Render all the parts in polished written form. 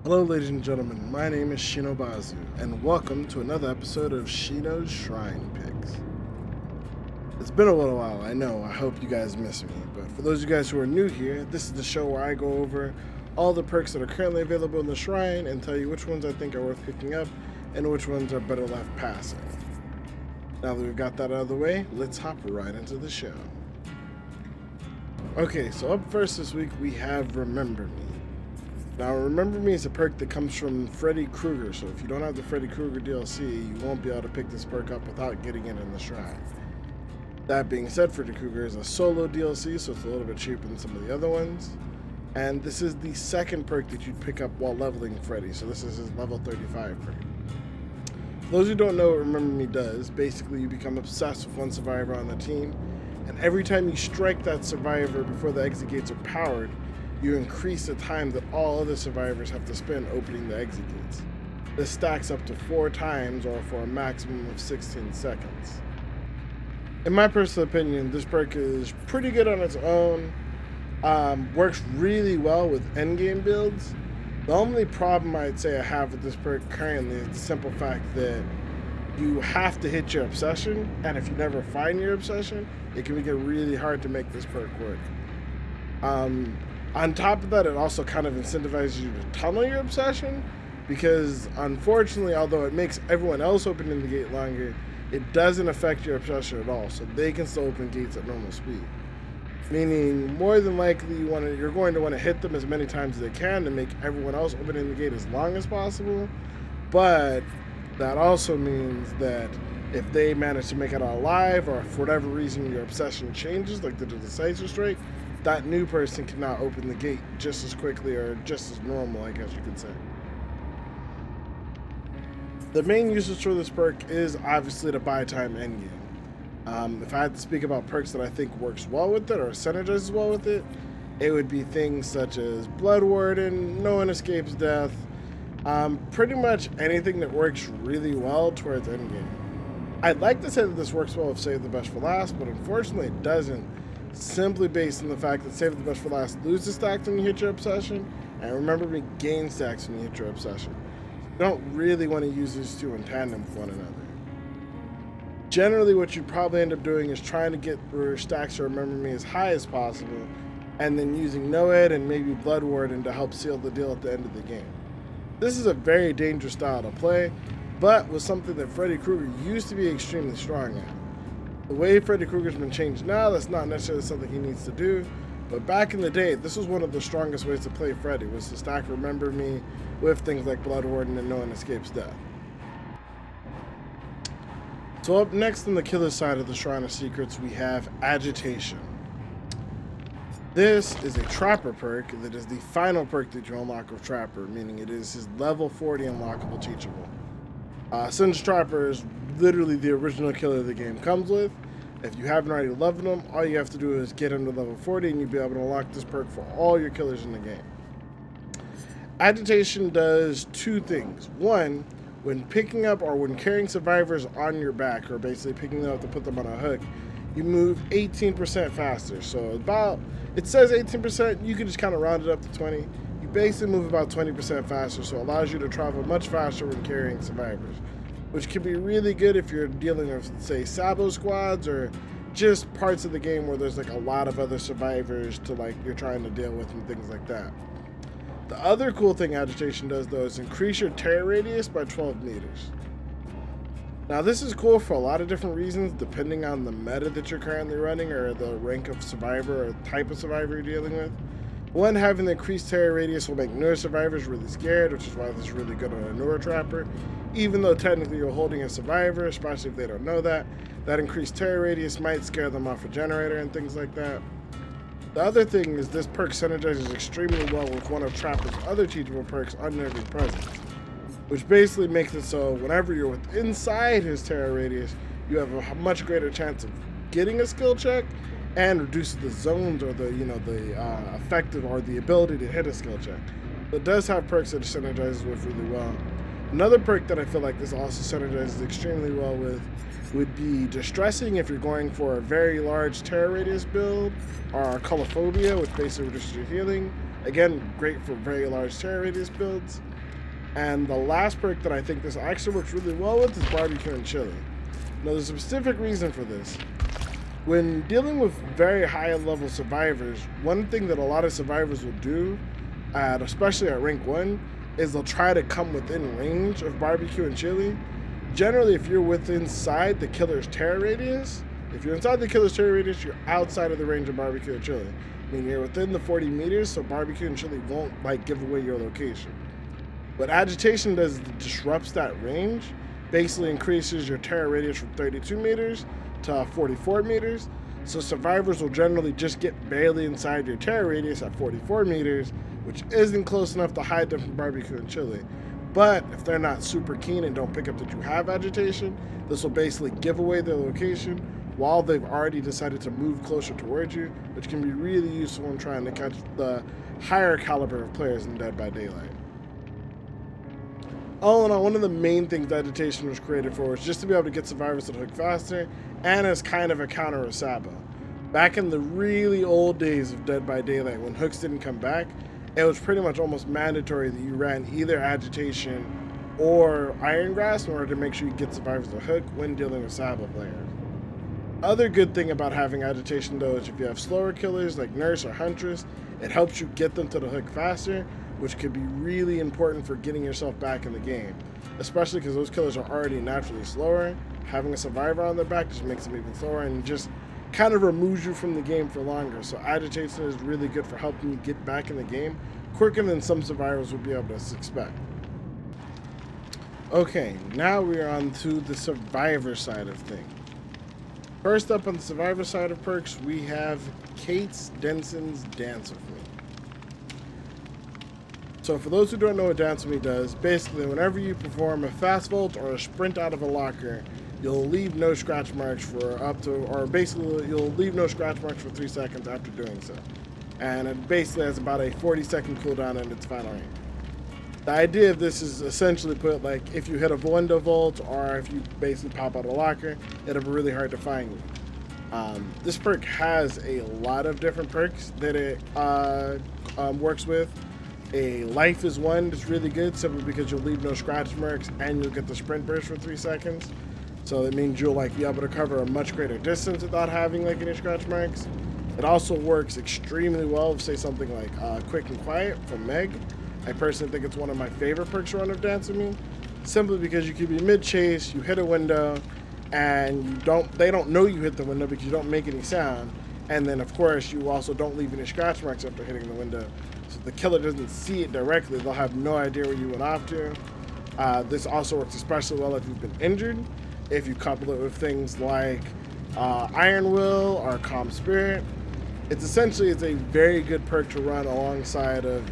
Hello ladies and gentlemen, my name is ShinoBazu, and welcome to another episode of Shino's Shrine Picks. It's been a little while, I know, I hope you guys miss me, but for those of you guys who are new here, this is the show where I go over all the perks that are currently available in the Shrine and tell you which ones I think are worth picking up and which ones are better left passing. Now that we've got that out of the way, let's hop right into the show. Okay, so up first this week we have Remember Me. Now, Remember Me is a perk that comes from Freddy Krueger, so if you don't have the Freddy Krueger DLC, you won't be able to pick this perk up without getting it in the Shrine. That being said, Freddy Krueger is a solo DLC, so it's a little bit cheaper than some of the other ones. And this is the second perk that you'd pick up while leveling Freddy, so this is his level 35 perk. For those who don't know what Remember Me does, basically you become obsessed with one survivor on the team, and every time you strike that survivor before the exit gates are powered, you increase the time that all other survivors have to spend opening the exit gates. This stacks up to 4 times, or for a maximum of 16 seconds. In my personal opinion, this perk is pretty good on its own, works really well with endgame builds. The only problem I'd say I have with this perk currently is the simple fact that you have to hit your obsession, and if you never find your obsession, it can make it really hard to make this perk work. On top of that, it also kind of incentivizes you to tunnel your obsession, because unfortunately, although it makes everyone else opening the gate longer, it doesn't affect your obsession at all, so they can still open gates at normal speed. Meaning, more than likely, you're going to want to hit them as many times as they can to make everyone else opening the gate as long as possible, but that also means that if they manage to make it out alive, or for whatever reason your obsession changes, like the decisive strike, that new person can now open the gate just as quickly, or just as normal, I guess you could say. The main usage for this perk is obviously the buy time endgame. If I had to speak about perks that I think works well with it, or synergizes well with it, it would be things such as Blood Warden, No One Escapes Death, pretty much anything that works really well towards endgame. I'd like to say that this works well with Save the Best for Last, but unfortunately it doesn't, simply based on the fact that Save the Best for Last loses stacks when you hit your obsession, and Remember Me gains stacks when you hit your obsession. You don't really want to use these two in tandem with one another. Generally, what you'd probably end up doing is trying to get your stacks to Remember Me as high as possible, and then using No-Ed and maybe Blood Warden to help seal the deal at the end of the game. This is a very dangerous style to play, but was something that Freddy Krueger used to be extremely strong at. The way Freddy Krueger's been changed now, that's not necessarily something he needs to do, but back in the day, this was one of the strongest ways to play Freddy, was to stack Remember Me with things like Blood Warden and No One Escapes Death. So up next on the killer side of the Shrine of Secrets, we have Agitation. This is a Trapper perk that is the final perk that you unlock with Trapper, meaning it is his level 40 unlockable teachable. Since Trapper is literally the original killer the game comes with, if you haven't already leveled him, all you have to do is get him to level 40 and you'll be able to unlock this perk for all your killers in the game. Agitation does 2 things. One, when picking up or when carrying survivors on your back, or basically picking them up to put them on a hook, you move 18% faster. So it says 18%, you can just kind of round it up to 20. You basically move about 20% faster, so it allows you to travel much faster when carrying survivors, which can be really good if you're dealing with, say, Sabo squads, or just parts of the game where there's like a lot of other survivors to like you're trying to deal with and things like that. The other cool thing Agitation does though is increase your tear radius by 12 meters. Now this is cool for a lot of different reasons depending on the meta that you're currently running, or the rank of survivor or type of survivor you're dealing with. One, having the increased tear radius will make newer survivors really scared, which is why this is really good on a newer Trapper. Even though technically you're holding a survivor, especially if they don't know that, that increased tear radius might scare them off a generator and things like that. The other thing is this perk synergizes extremely well with one of Trapper's other teachable perks, Unnerving Presence, which basically makes it so whenever you're inside his tear radius, you have a much greater chance of getting a skill check, and reduces the zones, or the effective, or the ability to hit a skill check. It does have perks that it synergizes with really well. Another perk that I feel like this also synergizes extremely well with would be Distressing if you're going for a very large tear radius build, or Colophobia, which basically reduces your healing, Again, great for very large terror radius builds. And the last perk that I think this actually works really well with is barbecue and chili. Now, there's a specific reason for this. When dealing with very high level survivors, one thing that a lot of survivors will do, especially at rank 1, is they'll try to come within range of barbecue and chili. Generally, if you're inside the killer's terror radius, if you're inside the killer's terror radius, you're outside of the range of barbecue and chili. I mean, you're within the 40 meters, so barbecue and chili won't give away your location. What agitation does is it disrupts that range, basically increases your terror radius from 32 meters to 44 meters. So survivors will generally just get barely inside your terror radius at 44 meters, which isn't close enough to hide them from barbecue and chili. But if they're not super keen and don't pick up that you have agitation, this will basically give away their location while they've already decided to move closer towards you, which can be really useful in trying to catch the higher caliber of players in Dead by Daylight. All in all, one of the main things Agitation was created for was just to be able to get survivors to the hook faster, and as kind of a counter of Sabo. Back in the really old days of Dead by Daylight, when hooks didn't come back, it was pretty much almost mandatory that you ran either Agitation or Iron Grasp in order to make sure you get survivors to hook when dealing with Sabo players. Other good thing about having Agitation though is if you have slower killers like Nurse or Huntress, it helps you get them to the hook faster, which could be really important for getting yourself back in the game, especially because those killers are already naturally slower. Having a survivor on their back just makes them even slower and just kind of removes you from the game for longer. So Agitation is really good for helping you get back in the game quicker than some survivors would be able to expect. Okay, now we're on to the survivor side of things. First up on the survivor side of perks, we have Kate's Denson's Dance With Me. So for those who don't know what Dance With Me does, basically whenever you perform a fast vault or a sprint out of a locker, you'll leave no scratch marks for you'll leave no scratch marks for 3 seconds after doing so. And it basically has about a 40-second cooldown in its final range. The idea of this is essentially put like if you hit a window vault or if you basically pop out a locker, it'll be really hard to find you. This perk has a lot of different perks that it works with. A life is one that's really good simply because you'll leave no scratch marks and you'll get the sprint burst for 3 seconds. So that means you'll be able to cover a much greater distance without having any scratch marks. It also works extremely well with say something like Quick and Quiet from Meg. I personally think it's one of my favorite perks to run of Dance With Me, simply because you could be mid-chase, you hit a window, and they don't know you hit the window because you don't make any sound. And then of course you also don't leave any scratch marks after hitting the window. So the killer doesn't see it directly, they'll have no idea where you went off to. This also works especially well if you've been injured, if you couple it with things like Iron Will or Calm Spirit. It's a very good perk to run alongside of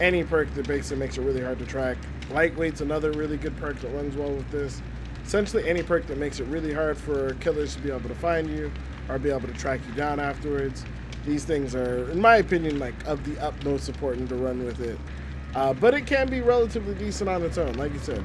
any perk that basically makes it really hard to track. Lightweight's another really good perk that runs well with this. Essentially any perk that makes it really hard for killers to be able to find you or be able to track you down afterwards. These things are, in my opinion, of the utmost important to run with it. But it can be relatively decent on its own. Like you said,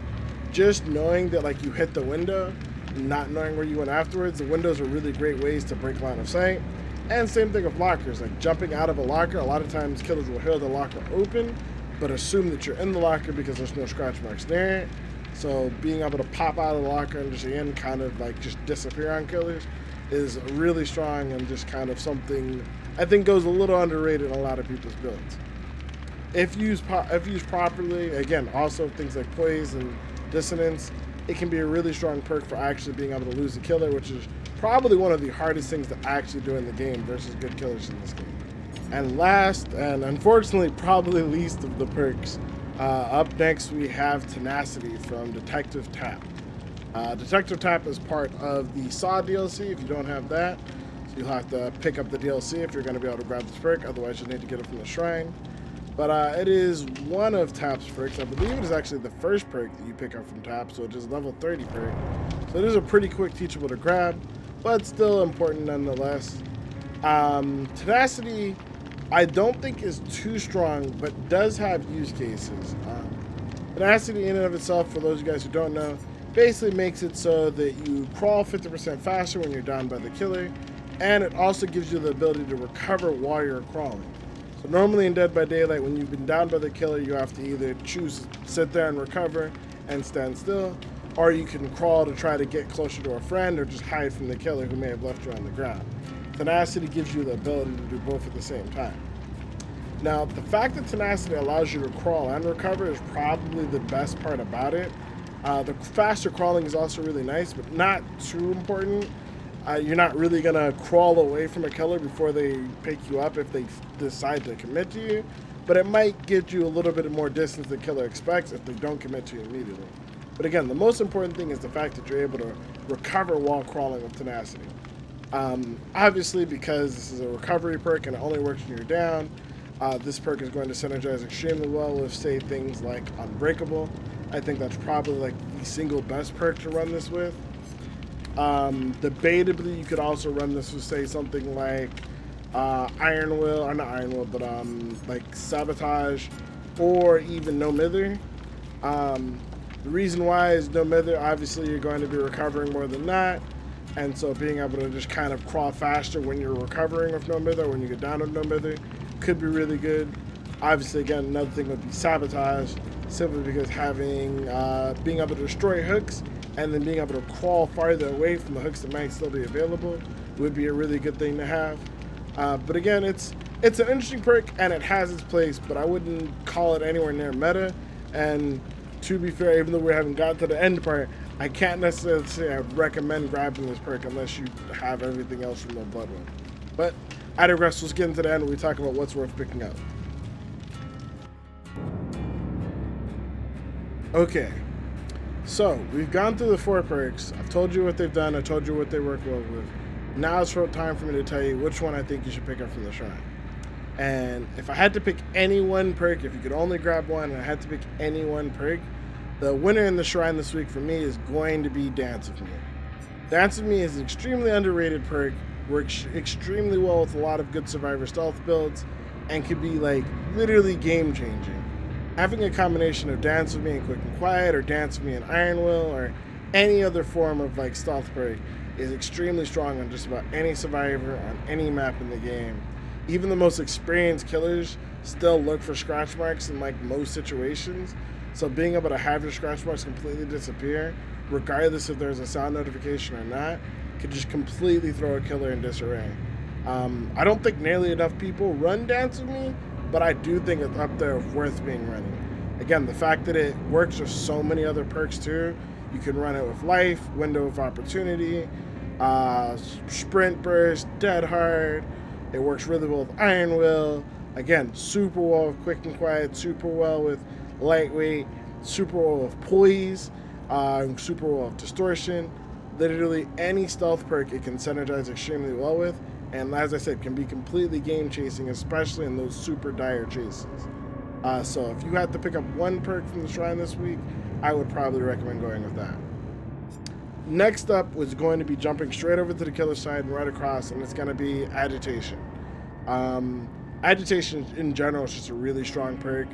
just knowing that you hit the window, not knowing where you went afterwards, the windows are really great ways to break line of sight. And same thing with lockers, like jumping out of a locker. A lot of times killers will hear the locker open, but assume that you're in the locker because there's no scratch marks there. So being able to pop out of the locker and just again kind of just disappear on killers is really strong and just kind of something I think goes a little underrated in a lot of people's builds. If used properly, again, also things like Poise and Dissonance, it can be a really strong perk for actually being able to lose a killer, which is probably one of the hardest things to actually do in the game versus good killers in this game. And last, and unfortunately probably least of the perks, up next we have Tenacity from Detective Tap. Detective Tap is part of the Saw DLC. If you don't have that, so you'll have to pick up the DLC if you're going to be able to grab this perk, otherwise you'll need to get it from the shrine. But it is one of Tap's perks. I believe it is actually the first perk that you pick up from Tap, so it is level 30 perk. So it is a pretty quick teachable to grab, but still important nonetheless. Tenacity, I don't think is too strong, but does have use cases. Tenacity in and of itself, for those of you guys who don't know, basically makes it so that you crawl 50% faster when you're down by the killer, and it also gives you the ability to recover while you're crawling. So normally in Dead by Daylight, when you've been downed by the killer, you have to either choose sit there and recover and stand still, or you can crawl to try to get closer to a friend or just hide from the killer who may have left you on the ground. Tenacity gives you the ability to do both at the same time. Now, the fact that Tenacity allows you to crawl and recover is probably the best part about it. The faster crawling is also really nice, but not too important. You're not really going to crawl away from a killer before they pick you up if they decide to commit to you, but it might get you a little bit more distance than the killer expects if they don't commit to you immediately. But again, the most important thing is the fact that you're able to recover while crawling with Tenacity. Obviously, because this is a recovery perk and it only works when you're down, this perk is going to synergize extremely well with, say, things like Unbreakable. I think that's probably like the single best perk to run this with. Debatably, you could also run this with, say, something like Iron Will, or not Iron Will, but like Sabotage, or even No Mither. The reason why is No Mither, obviously you're going to be recovering more than that, and so being able to just kind of crawl faster when you're recovering with No Mither, when you get down with No Mither, could be really good. Obviously, again, another thing would be Sabotage, simply because having being able to destroy hooks and then being able to crawl farther away from the hooks that might still be available would be a really good thing to have. But again, it's an interesting perk and it has its place, but I wouldn't call it anywhere near meta. And to be fair, even though we haven't got to the end part, I can't necessarily say I would recommend grabbing this perk unless you have everything else from the Blood One. But I digress. Let's get into the end where we talk about what's worth picking up. Okay, so we've gone through the 4 perks. I've told you what they've done. I told you what they work well with. Now it's time for me to tell you which one I think you should pick up from the shrine. And if I had to pick any one perk, if you could only grab one, and I had to pick any one perk, the winner in the shrine this week for me is going to be Dance With Me. Dance With Me is an extremely underrated perk, works extremely well with a lot of good survivor stealth builds, and could be like literally game changing. Having a combination of Dance With Me and Quick and Quiet, or Dance With Me and Iron Will, or any other form of like stealth perk is extremely strong on just about any survivor on any map in the game. Even the most experienced killers still look for scratch marks in like most situations. So being able to have your scratch marks completely disappear, regardless if there's a sound notification or not, could just completely throw a killer in disarray. I don't think nearly enough people run Dance With Me, but I do think it's up there of worth being running. Again, the fact that it works with so many other perks too. You can run it with Life, Window of Opportunity, Sprint Burst, Dead Hard. It works really well with Iron Will. Again, super well with Quick and Quiet, super well with Lightweight, super well with Poise, super well with Distortion. Literally any stealth perk it can synergize extremely well with, and as I said, can be completely game chasing, especially in those super dire chases. So if you had to pick up one perk from the shrine this week, I would probably recommend going with that. Next up was going to be jumping straight over to the killer side and right across, and it's going to be Agitation. Agitation in general is just a really strong perk.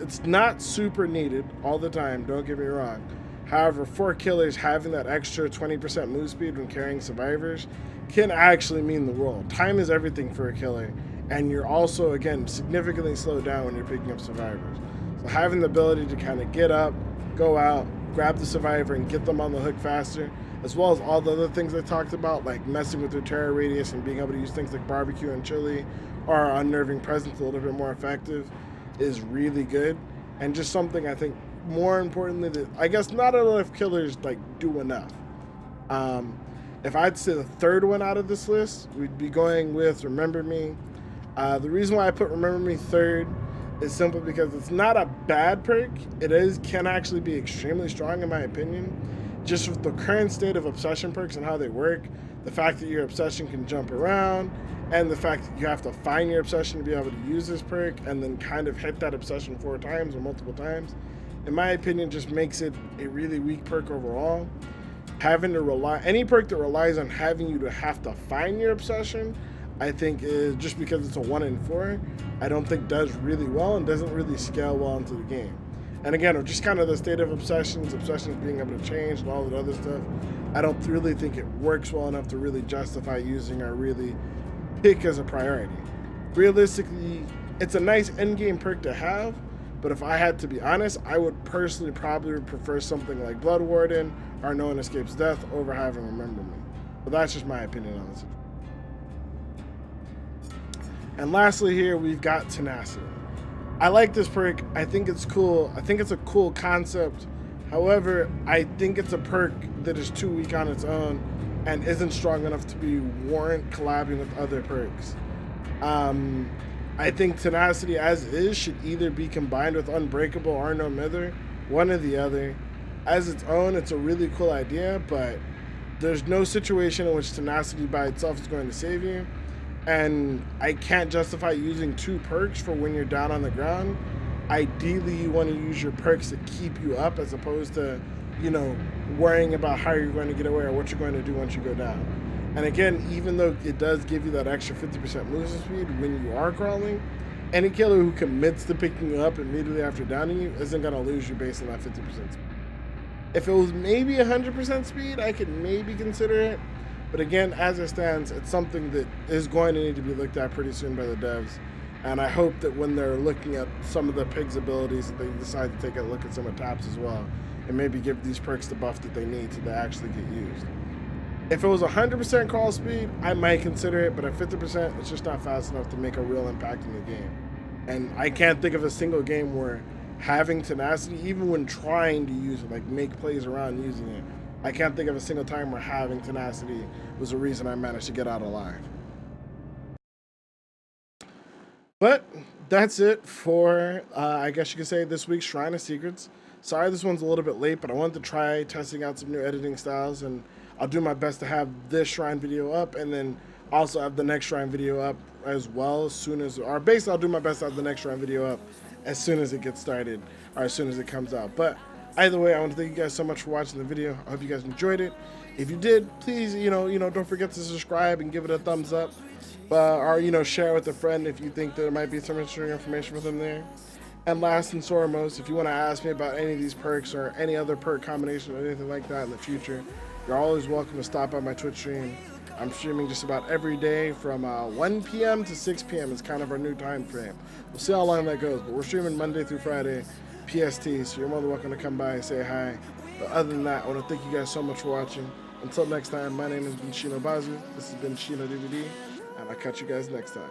It's not super needed all the time, don't get me wrong. However, for killers, having that extra 20% move speed when carrying survivors can actually mean the world. Time is everything for a killer, and you're also, again, significantly slowed down when you're picking up survivors. So having the ability to kind of get up, go out, grab the survivor, and get them on the hook faster, as well as all the other things I talked about, like messing with their terror radius and being able to use things like barbecue and chili, or unnerving presence a little bit more effective, is really good. And just something I think, more importantly, that I guess not a lot of killers like do enough. If I'd say the third one out of this list, we'd be going with Remember Me. The reason why I put Remember Me third is simply because it's not a bad perk. It can actually be extremely strong in my opinion. Just with the current state of obsession perks and how they work, the fact that your obsession can jump around, and the fact that you have to find your obsession to be able to use this perk and then kind of hit that obsession 4 times or multiple times, in my opinion, just makes it a really weak perk overall. Having to rely, any perk that relies on having you to have to find your obsession, I think is, just because it's a 1 in 4, I don't think does really well and doesn't really scale well into the game. And again, just kind of the state of obsessions being able to change and all that other stuff, I don't really think it works well enough to really justify using or really pick as a priority. realistically, it's a nice endgame perk to have, but if I had to be honest, I would personally probably prefer something like Blood Warden or No One Escapes Death over having Remember Me. But that's just my opinion on this. And lastly here, we've got Tenacity. I like this perk. I think it's cool. I think it's a cool concept. However, I think it's a perk that is too weak on its own and isn't strong enough to be warrant collabing with other perks. I think Tenacity as is should either be combined with Unbreakable or No Mither, one or the other. As its own, it's a really cool idea, but there's no situation in which Tenacity by itself is going to save you. And I can't justify using two perks for when you're down on the ground. Ideally, you want to use your perks to keep you up as opposed to, you know, worrying about how you're going to get away or what you're going to do once you go down. And again, even though it does give you that extra 50% movement speed when you are crawling, any killer who commits to picking you up immediately after downing you isn't going to lose you based on that 50% speed. If it was maybe 100% speed, I could maybe consider it. But again, as it stands, it's something that is going to need to be looked at pretty soon by the devs. And I hope that when they're looking at some of the pigs' abilities, that they decide to take a look at some of Taps as well, and maybe give these perks the buff that they need to actually get used. If it was 100% crawl speed, I might consider it, but at 50%, it's just not fast enough to make a real impact in the game. And I can't think of a single game where having Tenacity, even when trying to use it, like make plays around using it, I can't think of a single time where having Tenacity was the reason I managed to get out alive. But that's it for, I guess you could say, this week's Shrine of Secrets. Sorry this one's a little bit late, but I wanted to try testing out some new editing styles, and I'll do my best to have this Shrine video up and then also have the next Shrine video up as well as soon as, or basically I'll do my best to have the next Shrine video up as soon as it gets started or as soon as it comes out. But either way, I want to thank you guys so much for watching the video. I hope you guys enjoyed it. If you did, please, don't forget to subscribe and give it a thumbs up. Or, share with a friend if you think there might be some interesting information for them there. And last and foremost, if you want to ask me about any of these perks or any other perk combination or anything like that in the future, you're always welcome to stop by my Twitch stream. I'm streaming just about every day from 1 p.m. to 6 p.m. is kind of our new time frame. We'll see how long that goes, but we're streaming Monday through Friday, PST, so you're more than welcome to come by and say hi. But other than that, I want to thank you guys so much for watching. Until next time, my name has been ShinoBazu. This has been ShinoDBD, and I'll catch you guys next time.